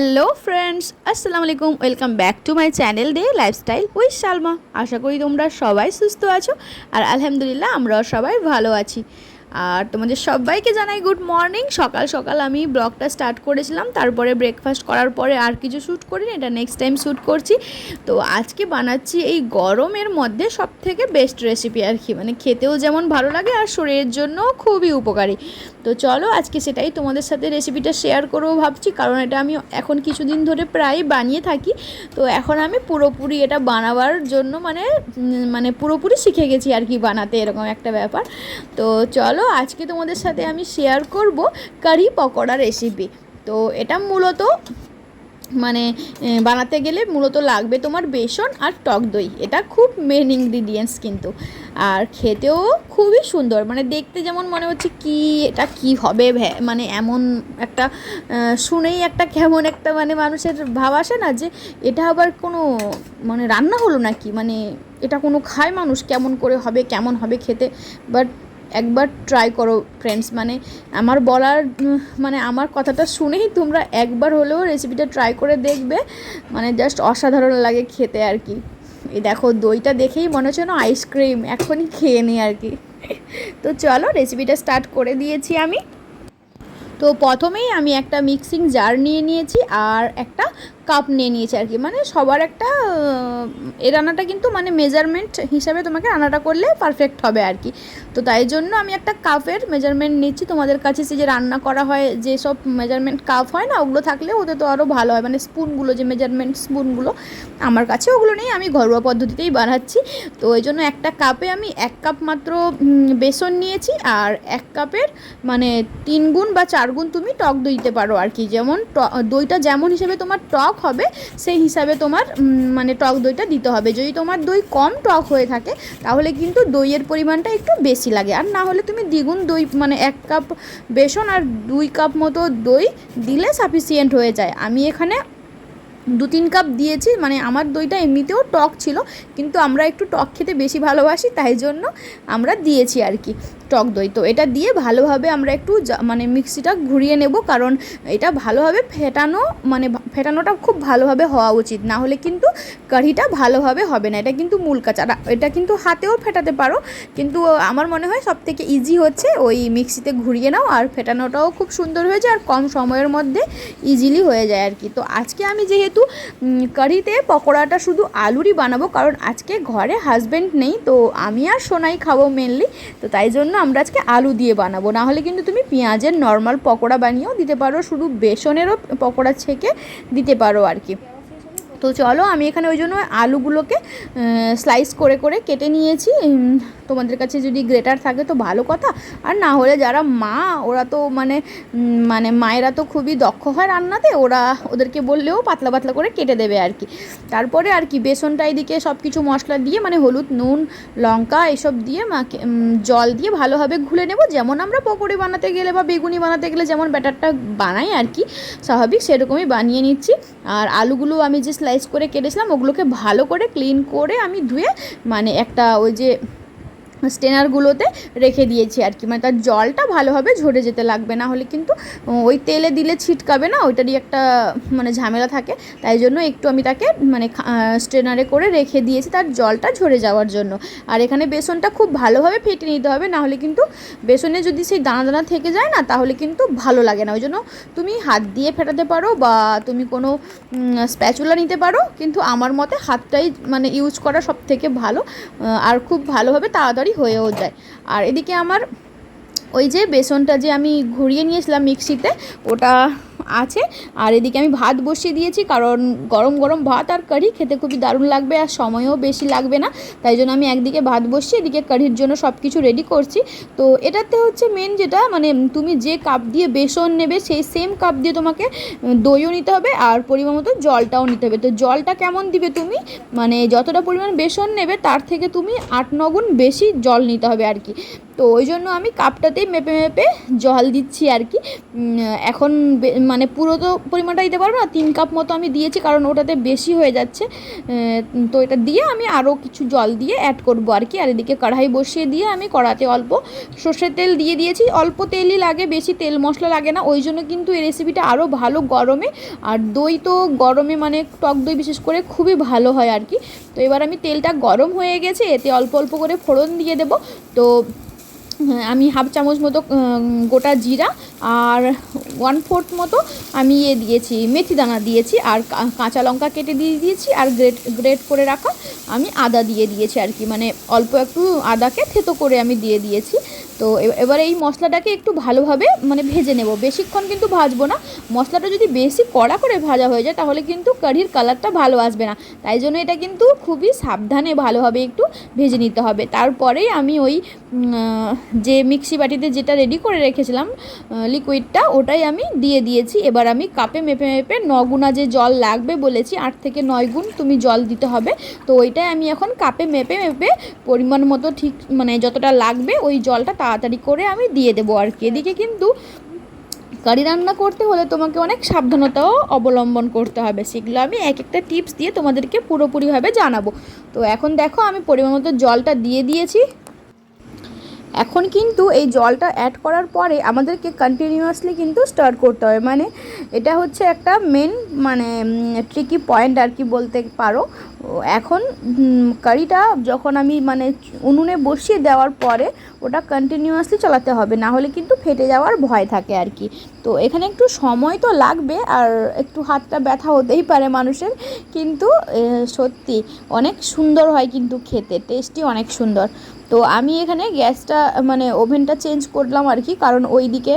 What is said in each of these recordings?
Hello friends, আসসালামু আলাইকুম। Welcome back to my channel day lifestyle with Salma. আশা করি তোমরা সবাই সুস্থ আছো, আর আলহামদুলিল্লাহ আমরাও সবাই ভালো আছি। আর তোমাদের সবাইকে জানাই গুড মর্নিং। সকাল সকাল আমি ব্লগটা স্টার্ট করেছিলাম, তারপরে ব্রেকফাস্ট করার পরে আর কিছু শ্যুট করিনি, এটা নেক্সট টাইম শ্যুট করছি। তো আজকে বানাচ্ছি এই গরমের মধ্যে সব থেকে বেস্ট রেসিপি আর কি, মানে খেতেও যেমন ভালো লাগে আর শরীরের জন্য খুবই উপকারী। তো চলো আজকে সেটাই তোমাদের সাথে রেসিপিটা শেয়ার করবো ভাবছি, কারণ এটা আমি এখন কিছুদিন ধরে প্রায় বানিয়ে থাকি। তো এখন আমি পুরোপুরি এটা বানাবার জন্য মানে পুরোপুরি শিখে গেছি আর কি বানাতে, এরকম একটা ব্যাপার। তো চলো আজকে তোমাদের সাথে আমি শেয়ার করব কারি পকোড়া রেসিপি। তো এটা মূলত বানাতে গেলে মূলত লাগবে তোমার বেসন আর টক দই, এটা খুব মেন ইনগ্রিডিয়েন্টস কিন্তু। আর খেতেও খুবই সুন্দর, মানে দেখতে যেমন মনে হচ্ছে কি এটা কি হবে, মানে এমন একটা শুনেই একটা কেমন একটা মানুষের ভাব আসে না যে এটা আবার কোনো রান্না হলো নাকি, এটা কোনো খায় মানুষ, কেমন করে হবে, কেমন হবে খেতে। বাট একবার ট্রাই করো ফ্রেন্ডস, আমার বলার আমার কথাটা শুনেই তোমরা একবার হলেও রেসিপিটা ট্রাই করে দেখবে, জাস্ট অসাধারণ লাগে খেতে আর কি। এই দেখো দইটা দেখেই মনে হচ্ছে না আইসক্রিম, এখনই খেয়ে নিই আর কি। তো চলো রেসিপিটা স্টার্ট করে দিয়েছি আমি। তো প্রথমেই আমি একটা মিক্সিং জার নিয়ে নিয়েছি আর একটা কাপ নিয়ে নিয়েছি আর কি, সবার একটা এই রান্নাটা কিন্তু মেজারমেন্ট হিসাবে তোমাকে রান্নাটা করলে পারফেক্ট হবে আর কি। তো তাই জন্য আমি একটা কাপের মেজারমেন্ট নিচ্ছি। তোমাদের কাছে সে যে রান্না করা হয় যে সব মেজারমেন্ট কাপ হয় না, ওগুলো থাকলে ওতে তো আরও ভালো হয়, স্পুনগুলো যে মেজারমেন্ট স্পুনগুলো, আমার কাছে ওগুলো নেই, আমি ঘরোয়া পদ্ধতিতেই বানাচ্ছি। তো ওই জন্য একটা কাপে আমি 1 কাপ মাত্র বেসন নিয়েছি, আর 1 কাপের 3 গুণ বা 4 গুণ তুমি টক দই দিতে পারো আর কি। যেমন দইটা যেমন হিসেবে তোমার টক হবে সেই হিসাবে তোমার টক দইটা দিতে হবে। যদি তোমার দই কম টক হয়ে থাকে তাহলে কিন্তু দইয়ের পরিমাণটা একটু বেশি লাগে, আর না হলে তুমি দ্বিগুণ দই 1 কাপ বেসন আর 2 কাপ মতো দই দিলে সাফিসিয়েন্ট হয়ে যায়। আমি এখানে 2-3 কাপ দিয়েছি, আমার দইটা এমনিতেও টক ছিল, কিন্তু আমরা একটু টক খেতে বেশি ভালোবাসি, তাই জন্য আমরা দিয়েছি আর কি টক দই। তো এটা দিয়ে ভালোভাবে আমরা একটু মিক্সিটা ঘুরিয়ে নেব, কারণ এটা ভালোভাবে ফেটানোটা খুব ভালোভাবে হওয়া উচিত, না হলে কিন্তু কারিটা ভালোভাবে হবে না। এটা কিন্তু মূল কাজ, এটা কিন্তু হাতেও ফেটাতে পারো, কিন্তু আমার মনে হয় সবথেকে ইজি হচ্ছে ওই মিক্সিতে ঘুরিয়ে নাও, আর ফেটানোটাও খুব সুন্দর হয়ে যায় আর কম সময়ের মধ্যে ইজিলি হয়ে যায় আর কি। তো আজকে আমি যেহেতু কারিতে পকোড়াটা শুধু আলুরই বানাবো, কারণ আজকে ঘরে হাজব্যান্ড নেই, তো আমি আর সোনাই খাবো মেনলি, তো তাই জন্য আমরা আজকে আলু দিয়ে বানাবো। না হলে কিন্তু তুমি পেঁয়াজের নর্মাল পকোড়া বানিয়েও দিতে পারো, শুধু বেসনেরও পকোড়া ছেঁকে দিতে পারো আর কি। তো চলো আমি এখানে ওই জন্য আলুগুলোকে স্লাইস করে করে কেটে নিয়েছি। তোমাদের কাছে যদি গ্রেটার থাকে তো ভালো কথা, আর না হলে যারা মা ওরা তো মায়েরা তো খুবই দক্ষ হয় রান্নাতে, ওদেরকে বললেও পাতলা পাতলা করে কেটে দেবে আর কি। তারপরে আর কি বেসনটা এদিকে সব কিছু মশলা দিয়ে হলুদ, নুন, লঙ্কা এসব দিয়ে জল দিয়ে ভালোভাবে ঘুলে নেব, যেমন আমরা পকোড়ি বানাতে গেলে বা বেগুনি বানাতে গেলে যেমন ব্যাটারটা বানাই আর কি স্বাভাবিক, সেরকমই বানিয়ে নিচ্ছি। আর আলুগুলো আমি যে স্লাইস করে কেটেছিলাম ওগুলোকে ভালো করে ক্লিন করে আমি ধুয়ে একটা ওই যে স্টেনারগুলোতে রেখে দিয়েছি আর কি, তার জলটা ভালোভাবে ঝরে যেতে লাগবে, না হলে কিন্তু ওই তেলে দিলে ছিটকাবে না, ওইটারই একটা ঝামেলা থাকে। তাই জন্য একটু আমি তাকে স্টেনারে করে রেখে দিয়েছি তার জলটা ঝরে যাওয়ার জন্য। আর এখানে বেসনটা খুব ভালোভাবে ফেটে নিতে হবে, না হলে কিন্তু বেসনে যদি সেই দানা দানা থেকে যায় না তাহলে কিন্তু ভালো লাগে না। ওই জন্য তুমি হাত দিয়ে ফেটাতে পারো বা তুমি কোনো স্প্যাচুলা নিতে পারো, কিন্তু আমার মতে হাতটাই ইউজ করা সব থেকে ভালো, আর খুব ভালোভাবে তাড়াতাড়ি হয়েও যায়। আর এদিকে আমার ওই যে বেসনটা যে আমি ঘুরিয়ে নিয়েছিলাম মিক্সিতে ওটা আছে, আর এদিকে আমি ভাত বসিয়ে দিয়েছি, কারণ গরম গরম ভাত আর কারি খেতে খুবই দারুণ লাগবে আর সময়ও বেশি লাগবে না, তাই জন্য আমি একদিকে ভাত বসিয়ে এদিকে কারির জন্য সব কিছু রেডি করছি। তো এটাতে হচ্ছে মেন যেটা তুমি যে কাপ দিয়ে বেসন নেবে সেই সেম কাপ দিয়ে তোমাকে দইও নিতে হবে আর পরিমাণ মতো জলটাও নিতে হবে। তো জলটা কেমন দিবে তুমি, যতটা পরিমাণ বেসন নেবে তার থেকে তুমি 8-9 গুণ বেশি জল নিতে হবে আর কি। তো ওই জন্য আমি কাপটাতেই মেপে মেপে জল দিচ্ছি আর কি। এখন মানে পুরো তো পরিমাণটা দিতে পারবো না, 3 কাপ মতো আমি দিয়েছি, কারণ ওটাতে বেশি হয়ে যাচ্ছে। তো এটা দিয়ে আমি আরও কিছু জল দিয়ে অ্যাড করবো আর কি। আর এদিকে কড়াই বসিয়ে দিয়ে আমি কড়াতে অল্প সর্ষের তেল দিয়ে দিয়েছি। অল্প তেলই লাগে, বেশি তেল মশলা লাগে না, ওই জন্য কিন্তু এই রেসিপিটা আরও ভালো গরমে। আর দই তো গরমে মানে টক দই বিশেষ করে খুবই ভালো হয় আর কি। তো এবার আমি তেলটা গরম হয়ে গেছে, এতে অল্প অল্প করে ফোড়ন দিয়ে দেবো। তো আমি হাফ চামচ মতো গোটা জিরা আর 1/4 মতো আমি দিয়েছি মেথি দানা দিয়েছি, আর কাঁচা লঙ্কা কেটে দিয়ে দিয়েছি, আর গ্রেট করে রাখা আমি আদা দিয়ে দিয়েছি আর কি। মানে অল্প একটু আদাকে থেতো করে আমি দিয়ে দিয়েছি। তো এবার এই মশলাটাকে একটু ভালোভাবে মানে ভেজে নেব, বেশিক্ষণ কিন্তু ভাজবো না। মশলাটা যদি বেশি কড়া করে ভাজা হয়ে যায় তাহলে কিন্তু কারির কালারটা ভালো আসবে না, তাই জন্য এটা কিন্তু খুবই সাবধানে ভালোভাবে একটু ভেজে নিতে হবে। তারপরেই আমি ওই যে মিক্সি বাটিতে যেটা রেডি করে রেখেছিলাম লিকুইডটা, ওটাই আমি দিয়ে দিয়েছি। এবার আমি কাপে মেপে মেপে 9 গুণা যে জল লাগবে বলেছি, 8 থেকে 9 গুণ তুমি জল দিতে হবে। তো ওইটাই আমি এখন কাপে মেপে মেপে পরিমাণ মতো ঠিক মানে যতটা লাগবে ওই জলটা তাড়াতাড়ি করে আমি দিয়ে দেবো আর কি। এদিকে কিন্তু কারি রান্না করতে হলে তোমাকে অনেক সাবধানতাও অবলম্বন করতে হবে, সেগুলো আমি এক একটা টিপস দিয়ে তোমাদেরকে পুরোপুরিভাবে জানাবো। তো এখন দেখো আমি পরিমাণ মতো জলটা দিয়ে দিয়েছি। এখন কিন্তু এই জলটা অ্যাড করার পরে আমাদেরকে কন্টিনিউয়াসলি কিন্তু স্টার করতে হবে, মানে এটা হচ্ছে একটা মেন মানে ট্রিকি পয়েন্ট আর কি বলতে পারো। এখন কারিটা যখন আমি মানে উনুনে বসিয়ে দেওয়ার পরে ওটা কন্টিনিউয়াসলি চালাতে হবে, না হলে কিন্তু ফেটে যাওয়ার ভয় থাকে আর কি। তো এখানে একটু সময় তো লাগবে, আর একটু হাতটা ব্যথা হতেই পারে মানুষের, কিন্তু সত্যি অনেক সুন্দর হয় কিন্তু খেতে, টেস্টি অনেক সুন্দর। তো আমি এখানে গ্যাসটা মানে ওভেনটা চেঞ্জ করলাম আর কি, কারণ ওই দিকে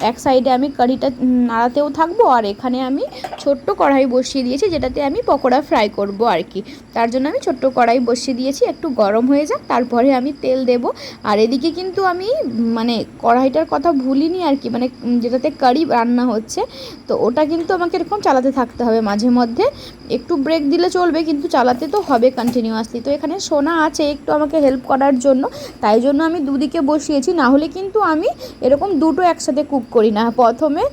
এক সাইডে আমি কারিটা নাড়াতেও থাকবো, আর এখানে আমি ছোট্ট কড়াই বসিয়ে দিয়েছি যেটাতে আমি পকোড়া ফ্রাই করব আর কি। তার জন্য আমি ছোট্ট কড়াই বসিয়ে দিয়েছি, একটু গরম হয়ে যাক তারপরে আমি তেল দেব। আর এদিকে কিন্তু আমি মানে কড়াইটার কথা ভুলিনি আর কি, মানে যেটাতে কারি রান্না হচ্ছে, তো ওটা কিন্তু আমাকে এরকম চালাতে থাকতে হবে মাঝে মধ্যে, একটু ব্রেক দিলে চলবে কিন্তু চালাতে তো হবে কন্টিনিউয়াসলি। তো এখানে সোনা আছে একটু আমাকে হেল্প করার জন্য, তাই জন্য আমি দুদিকে বসিয়েছি, না হলে কিন্তু আমি এরকম দুটো একসাথে কুক করি না। প্রথমে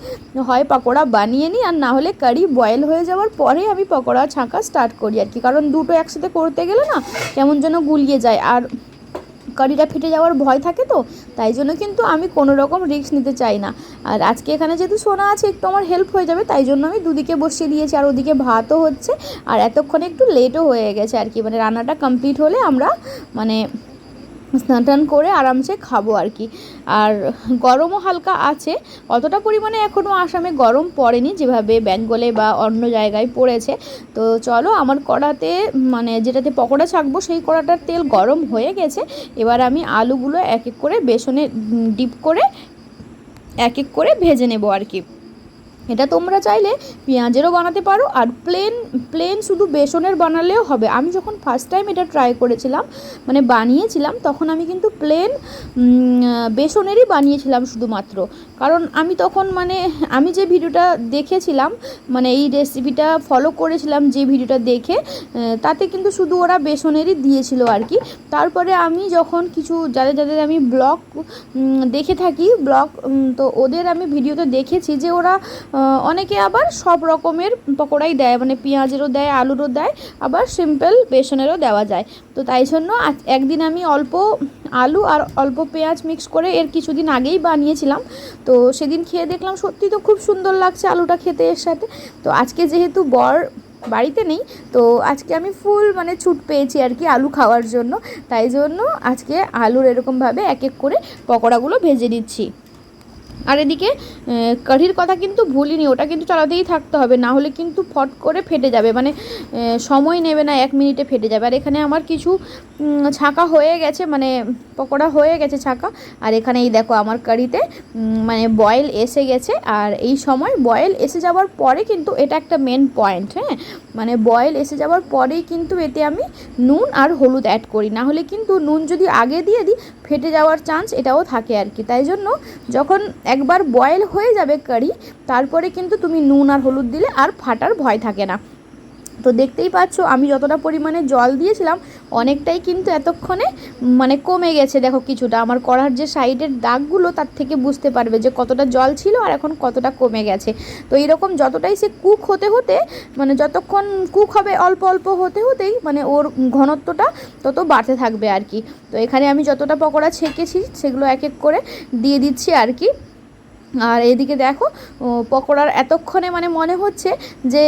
হয় পকোড়া বানিয়ে নিই, আর না হলে কারি বয়েল হয়ে যাওয়ার পরে আমি পকোড়া ছাঁকা স্টার্ট করি আর কি, কারণ দুটো একসাথে করতে গেলে না কেমন যেন গুলিয়ে যায় আর কারিটা ফেটে যাওয়ার ভয় থাকে। তো তাই জন্য কিন্তু আমি কোনো রকম রিস্ক নিতে চাই না। আর আজকে এখানে যেহেতু সোনা আছে একটু আমার হেল্প হয়ে যাবে, তাই জন্য আমি দুদিকে বসিয়ে দিয়েছি। আর ওদিকে ভাতও হচ্ছে, আর এতক্ষণে একটু লেটও হয়ে গেছে আর কি, মানে রান্নাটা কমপ্লিট হলে আমরা মানে স্নান টান করে আরামসে খাবো আর কি। আর গরমও হালকা আছে, অতটা পরিমাণে এখনও আসামে গরম পড়েনি যেভাবে বেঙ্গলে বা অন্য জায়গায় পড়েছে। তো চলো আমার কড়াতে মানে যেটাতে পকোড়া ছাকবো সেই কড়াটার তেল গরম হয়ে গেছে। এবার আমি আলুগুলো এক এক করে বেসনে ডিপ করে এক এক করে ভেজে নেবো আর কি। এটা তোমরা চাইলে পেঁয়াজেরও বানাতে পারো, আর প্লেন শুধু বেসনের বানালেও হবে। আমি যখন ফার্স্ট টাইম এটা ট্রাই করেছিলাম মানে বানিয়েছিলাম, তখন আমি কিন্তু প্লেন বেসনেরই বানিয়েছিলাম শুধুমাত্র, কারণ আমি তখন মানে আমি যে ভিডিওটা দেখেছিলাম মানে এই রেসিপিটা ফলো করেছিলাম যে ভিডিওটা দেখে, তাতে কিন্তু শুধু ওরা বেসনেরই দিয়েছিল আর কি। তারপরে আমি যখন কিছু যাদের আমি ব্লগ দেখে থাকি তো ওদের আমি ভিডিওতে দেখেছি যে ওরা অনেকে আবার সব রকমের পকোড়াই দেয়, মানে পেঁয়াজেরও দেয়, আলুরও দেয়, আবার সিম্পল বেসনেরও দেওয়া যায়। তো তাই জন্য একদিন আমি অল্প আলু আর অল্প পেঁয়াজ মিক্স করে এর কিছুদিন আগেই বানিয়েছিলাম। তো সেদিন খেয়ে দেখলাম সত্যি তো খুব সুন্দর লাগছে আলুটা খেতে এর সাথে। তো আজকে যেহেতু বর বাড়িতে নেই, তো আজকে আমি ফুল মানে ছুট পেয়েছি আর কি আলু খাওয়ার জন্য, তাই জন্য আজকে আলুর এরকমভাবে এক এক করে পকোড়াগুলো ভেজে দিচ্ছি। আর এদিকে কাঠির কথা কিন্তু ভুলিনি, ওটা কিন্তু চালাতেই থাকতে হবে, না হলে কিন্তু ফট করে ফেটে যাবে, মানে সময় নেবে না, 1 মিনিটে ফেটে যাবে। আর এখানে আমার কিছু ছাঁকা হয়ে গেছে, মানে পকোড়া হয়ে গেছে ছাঁকা। আর এখানে এই দেখো আমার কারিতে মানে বয়েল এসে গেছে। আর এই সময় বয়েল এসে যাওয়ার পরে কিন্তু এটা একটা মেন পয়েন্ট, হ্যাঁ, মানে বয়েল এসে যাওয়ার পরেই কিন্তু এতে আমি নুন আর হলুদ অ্যাড করি, না হলে কিন্তু নুন যদি আগে দিয়ে দিই ফেটে যাওয়ার চান্স এটাও থাকে আর কি। তাই জন্য যখন একবার বয়েল হয়ে যাবে কারি, তারপরে কিন্তু তুমি নুন আর হলুদ দিলে আর ফাটার ভয় থাকে না। তো দেখতেই পাচ্ছ আমি যতটা পরিমাণে জল দিয়েছিলাম অনেকটাই কিন্তু এতক্ষণে মানে কমে গেছে। দেখো কিছুটা আমার কড়ার যে সাইডের দাগগুলো তার থেকে বুঝতে পারবে যে কতটা জল ছিল আর এখন কতটা কমে গেছে। তো এইরকম যতটাই সে কুক হতে হতে মানে যতক্ষণ কুক হবে অল্প অল্প হতে হতেই মানে ওর ঘনত্বটা তত বাড়তে থাকবে আর কি। তো এখানে আমি যতটা পকোড়া ছেঁকেছি সেগুলো এক এক করে দিয়ে দিচ্ছি আর কি। আর এদিকে দেখো পকোড়ার এতক্ষণে মানে মনে হচ্ছে যে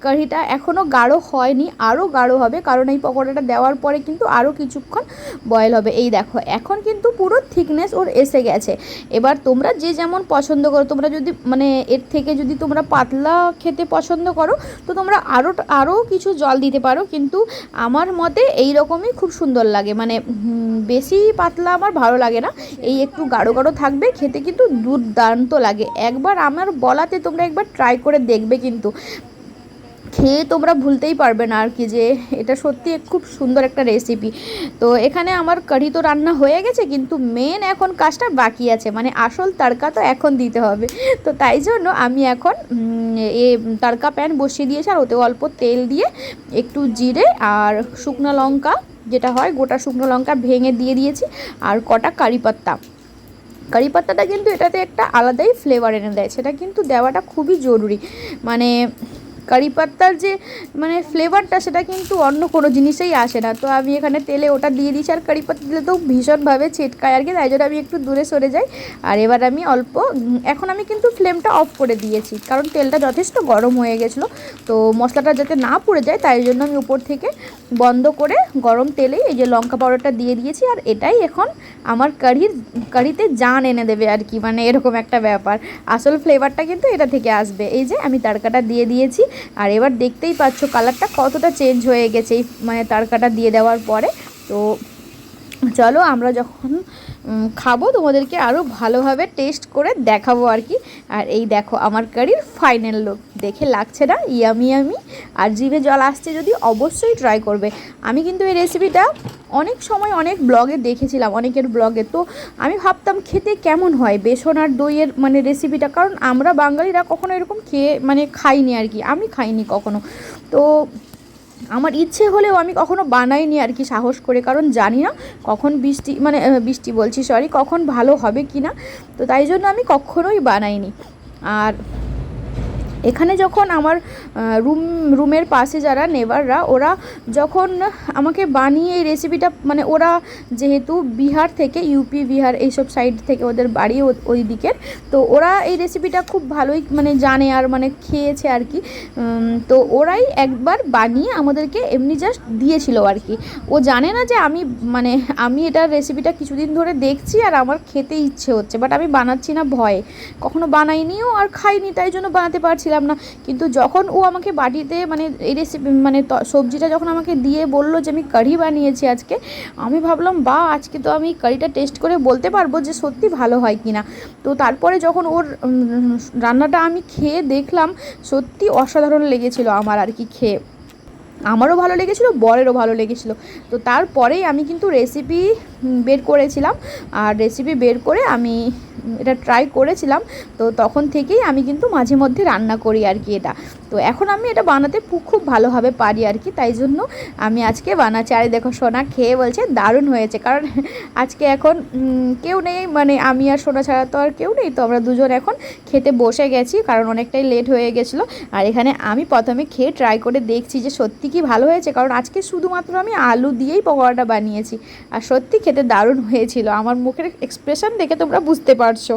কারিটা এখনও গাঢ় হয়নি, আরও গাঢ় হবে, কারণ এই পকোড়াটা দেওয়ার পরে কিন্তু আরও কিছুক্ষণ বয়েল হবে। এই দেখো এখন কিন্তু পুরো থিকনেস ওর এসে গেছে। এবার তোমরা যে যেমন পছন্দ করো, তোমরা যদি মানে এর থেকে যদি তোমরা পাতলা খেতে পছন্দ করো তো তোমরা আরও কিছু জল দিতে পারো, কিন্তু আমার মতে এই রকমই খুব সুন্দর লাগে, মানে বেশি পাতলা আমার ভালো লাগে না, এই একটু গাঢ় গাঢ় থাকবে, খেতে কিন্তু দুর্দান্ত লাগে। একবার আমার বলাতে তোমরা একবার ট্রাই করে দেখবে, কিন্তু খেয়ে তোমরা ভুলতেই পারবে না আর কি, যে এটা সত্যি খুব সুন্দর একটা রেসিপি। তো এখানে আমার কারি তো রান্না হয়ে গেছে, কিন্তু মেন এখন কাজটা বাকি আছে, মানে আসল তড়কা তো এখন দিতে হবে। তো তাই জন্য আমি এখন তড়কা প্যান বসিয়ে দিয়েছি, আর ওতে অল্প তেল দিয়ে একটু জিরে আর শুকনো লঙ্কা, যেটা হয় গোটা শুকনো লঙ্কা ভেঙে দিয়ে দিয়েছি, আর কটা কারি পাত্তা। কারি পাত্তাটা কিন্তু এটাতে একটা আলাদাই ফ্লেভার এনে দেয়, সেটা কিন্তু দেওয়াটা খুবই জরুরি। মানে কারি পাত্তার যে মানে ফ্লেভারটা সেটা কিন্তু অন্য কোনো জিনিসেই আসে না। তো আমি এখানে তেলে ওটা দিয়ে দিয়েছি, আর কারি পাত্তা দিলে তো ভীষণভাবে ছিটকায় আর কি, তাই জন্য আমি একটু দূরে সরে যাই। আর এবার আমি অল্প এখন আমি কিন্তু ফ্লেমটা অফ করে দিয়েছি, কারণ তেলটা যথেষ্ট গরম হয়ে গেছিলো, তো মশলাটা যাতে না পুড়ে যায় তাই জন্য আমি উপর থেকে বন্ধ করে গরম তেলেই এই যে লঙ্কা পাউডারটা দিয়ে দিয়েছি। আর এটাই এখন আমার কারিতে জান এনে দেবে আর কি, মানে এরকম একটা ব্যাপার। আসল ফ্লেভারটা কিন্তু এটা থেকে আসবে। এই যে আমি তড়কাটা দিয়ে দিয়েছি, আর এবার দেখতেই পাচ্ছ কালারটা কতটা চেঞ্জ হয়ে গেছে এই মানে তড়কাটা দিয়ে দেওয়ার পরে। তো চলো আমরা যখন খাবো তোমাদেরকে আরও ভালোভাবে টেস্ট করে দেখাবো আর কি। আর এই দেখো আমার কারির ফাইনাল লুক, দেখে লাগছে না ইয়ামি ইয়ামি, আর জিভে জল আসছে, যদি অবশ্যই ট্রাই করবে। আমি কিন্তু এই রেসিপিটা অনেক সময় অনেক ব্লগে দেখেছিলাম, অনেকের ব্লগে, তো আমি ভাবতাম খেতে কেমন হয় বেসন আর দইয়ের মানে রেসিপিটা, কারণ আমরা বাঙালিরা কখনো এরকম খেয়ে মানে খাইনি আর কি, আমি খাইনি কখনো। তো আমার ইচ্ছে হলেও আমি কখনো বানাইনি আর কি সাহস করে, কারণ জানি না কখন বৃষ্টি বলছি সরি, কখন ভালো হবে কি না, তো তাই জন্য আমি কখনোই বানাইনি। আর এখানে যখন আমার রুমের পাশে যারা নেবাররা ওরা যখন আমাকে বানিয়ে এই রেসিপিটা, মানে ওরা যেহেতু বিহার থেকে, ইউপি বিহার এইসব সাইড থেকে ওদের বাড়ি ওই দিকের, তো ওরা এই রেসিপিটা খুব ভালোই মানে জানে আর মানে খেয়েছে আর কি। তো ওরাই একবার বানিয়ে আমাদেরকে এমনি জাস্ট দিয়েছিল আর কি। ও জানে না যে আমি এটার রেসিপিটা কিছুদিন ধরে দেখছি আর আমার খেতে ইচ্ছে হচ্ছে, বাট আমি বানাচ্ছি না ভয়ে, কখনো বানাইনিও আর খাইনি, তাই জন্য বানাতে পারছিলাম না। কিন্তু যখন ও আমাকে বাটিতে মানে এই রেসিপি মানে সবজিটা যখন আমাকে দিয়ে বললো যে আমি কারি বানিয়েছি আজকে, আমি ভাবলাম আজকে তো আমি কারিটা টেস্ট করে বলতে পারবো যে সত্যি ভালো হয় কি না। তো তারপরে যখন ওর রান্নাটা আমি খেয়ে দেখলাম, সত্যি অসাধারণ লেগেছিল আমার আর কি খেয়ে, আমারও ভালো লেগেছিলো, বরেরও ভালো লেগেছিলো। তো তারপরেই আমি কিন্তু রেসিপি বের করেছিলাম, আর রেসিপি বের করে আমি এটা ট্রাই করেছিলাম। তো তখন থেকেই আমি কিন্তু মাঝে মধ্যে রান্না করি আর কি এটা। তো এখন আমি এটা বানাতে খুব ভালোভাবে পারি আর কি, তাই জন্য আমি আজকে বানাচ্ছি। আর দেখো সোনা খেয়ে বলছে দারুণ হয়েছে, কারণ আজকে এখন কেউ নেই, মানে আমি আর সোনা ছাড়া তো আর কেউ নেই, তো আমরা দুজন এখন খেতে বসে গেছি, কারণ অনেকটাই লেট হয়ে গেছিলো। আর এখানে আমি প্রথমে খেয়ে ট্রাই করে দেখছি যে সত্যি কি ভালো হয়েছে, কারণ আজকে শুধুমাত্র আমি আলু দিয়েই পকোড়াটা বানিয়েছি, আর সত্যি খেতে দারুণ হয়েছিল, আমার মুখের এক্সপ্রেশন দেখে তোমরা বুঝতে পারছো।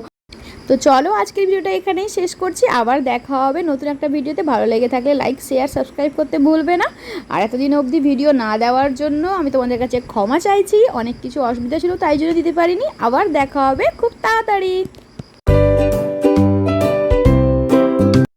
তো চলো আজকের ভিডিওটা এখানেই শেষ করছি, আবার দেখা হবে নতুন একটা ভিডিওতে। ভালো লেগে থাকলে লাইক শেয়ার সাবস্ক্রাইব করতে ভুলবে না। আর এতদিন অবধি ভিডিও না দেওয়ার জন্য আমি তোমাদের কাছে ক্ষমা চাইছি, অনেক কিছু অসুবিধা ছিল তাই জন্য দিতে পারিনি। আবার দেখা হবে খুব তাড়াতাড়ি।